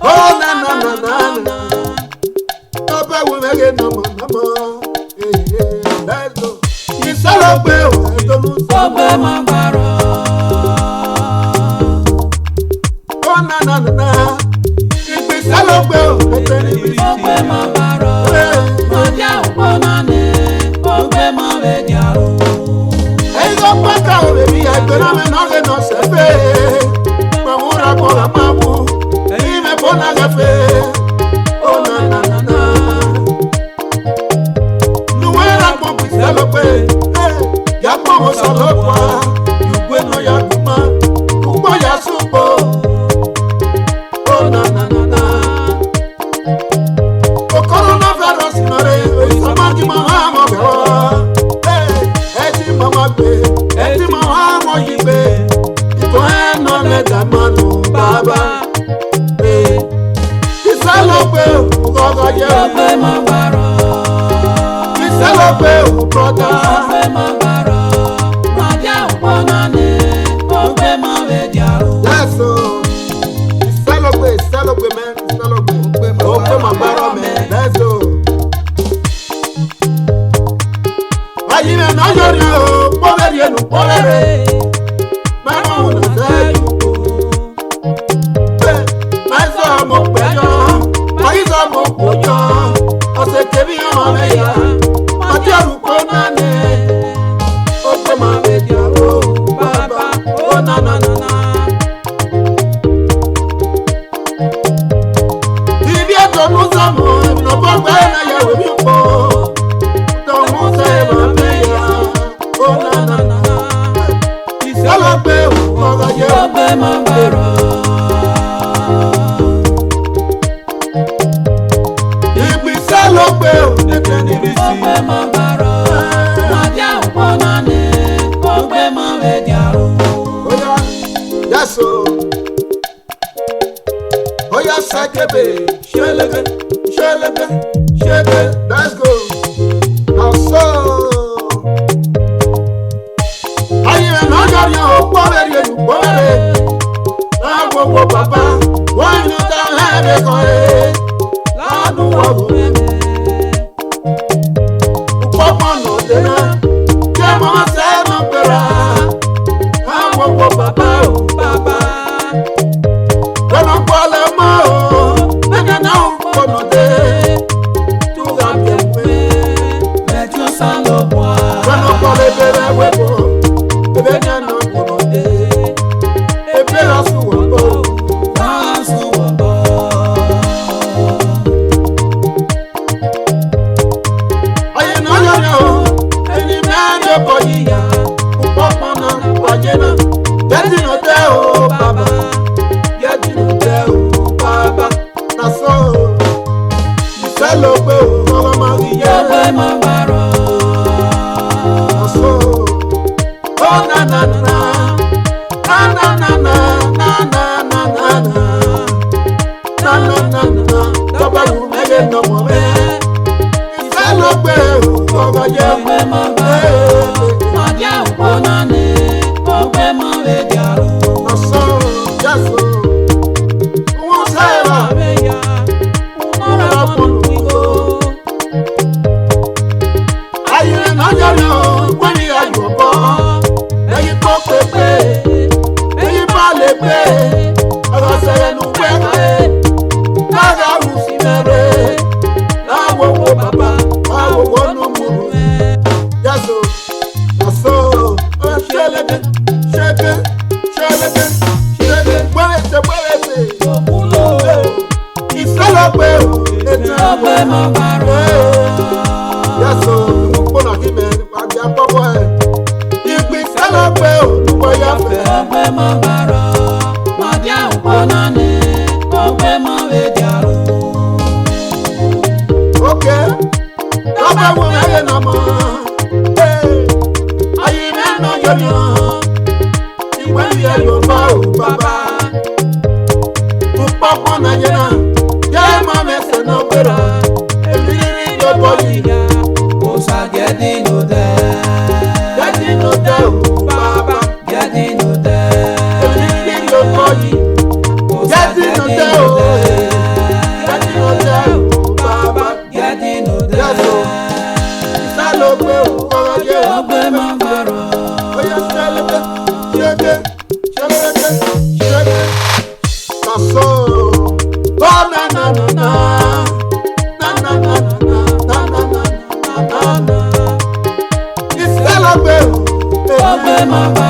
Oh na na na na na. Odeobaiwu mege no mo no mo. Let's go. Iselogbe o etoluso. Ogbe magbaro. Oh na na na na. Iselogbe o etoluso. Ogbe magbaro. Madia uponane. Ogbe mavedia o. Eyo paka o bebi agbera me no ge no sefe. Mamura ko la mamu. Eyi me bona gafe. Oh na na na na. Nuwera ko Iselogbe. Ya como solo kwa. You bueno ya kuma. Kubo ya supo. Oh na na na na. O coronavirus no re. Isamaji mama mo bewa. Eti mama gbe. Eti mama mo yi gbe. Ito eno le damanu baba. Iselogbe ugogo ye. Ogbe magbaro. Iselogbe brother. Ogbe magbaro. Madia uponane. Ogbe mavedia o. Yes so. Iselogbe man. Iselogbe magbaro man. Let's go. Ayi me no yori o. Poveri enu poveri. Mama una seju. Maizo mo pejo. Maizo mo pojo. Ose kebi o meya. Madia uponane. Ogbe mavedia o. Baba. Oh na na na na. Ibi eto musamo. No pogbe na yawe mi po. Don't say my meya. Oh na na na na. Iselogbe ugogo ye. Ogbe magbaro. Iselogbe etenibisi. Ogbe magbaro. Madia uponane. Ogbe mavedia o. Oya, yaso. Oya sakebe, shelebe, shelebe, shebe. Let's go. Aso. Ayi me no yori o, poveri enu poveri. Na wo papa, one you down heavy kore. Lanu wo bebe. Upapa no dena, ke mo se no pera. Na wo papa o papa. Kono kwale mo, nega na kono de. Tu ga bien pe. Let your salo boy. Kono kwale bere webo. Ebe nya no kono de. Ebe la su wo. Asu wabo. Aye no yo yo. Eni me yo ko yiya. Upapa na wajena. Yeti no de o baba. Yeti no de o baba. Na so. Iselogbe o mama mariye. Ogbe magbaro. Na so. Oh na na na. Na na na na. Na na na na na. Na na na na. Odeobaiwu mege no mo me. Iselogbe o gogo ye. Ogbe magbaro. Madia uponane. Ogbe mavedia o. Na so. Yes so. Wọ́n sẹ́ra. Abeya. Unora ponugo. Aye na yori o. Wẹ́ni ayọ̀ bọ̀. Ẹyin kọ́ pépé. Ẹyin bá lè gbé. Ọ̀rọ̀ sẹ́yìn nu wẹ́rẹ́. Lára rùsì mẹ́rẹ̀. Láwo wo bàbá. Láwo wo nu múru. Yẹ́sọ̀. Yẹ́sọ̀. Ṣẹlẹ̀dẹ̀. Ṣẹ́gbẹ́. Ṣẹlẹ̀dẹ̀. Ṣẹlẹ̀. Wẹ́rẹ́sẹ̀. Okulo. Iselogbe o. Ogbe magbaro. Yẹ́sọ̀. Ìmúgbóná kí mẹ́rin pàdé àpapọ̀ ẹ̀. Iselogbe o. Lúwọ̀ yá fẹ́. Ogbe magbaro. Madia uponane. Ogbe mavedia o. Okay. Odeobaiwu mege no mo. Ayi me no yori o. Iwe mi ayo ba o baba. Upapa na yena. Ye ma me se no pera. Ebiri yo boyi. Osa gedi no de. Yeti no de o baba. Gedi no de. Ebiri yo boyi. ma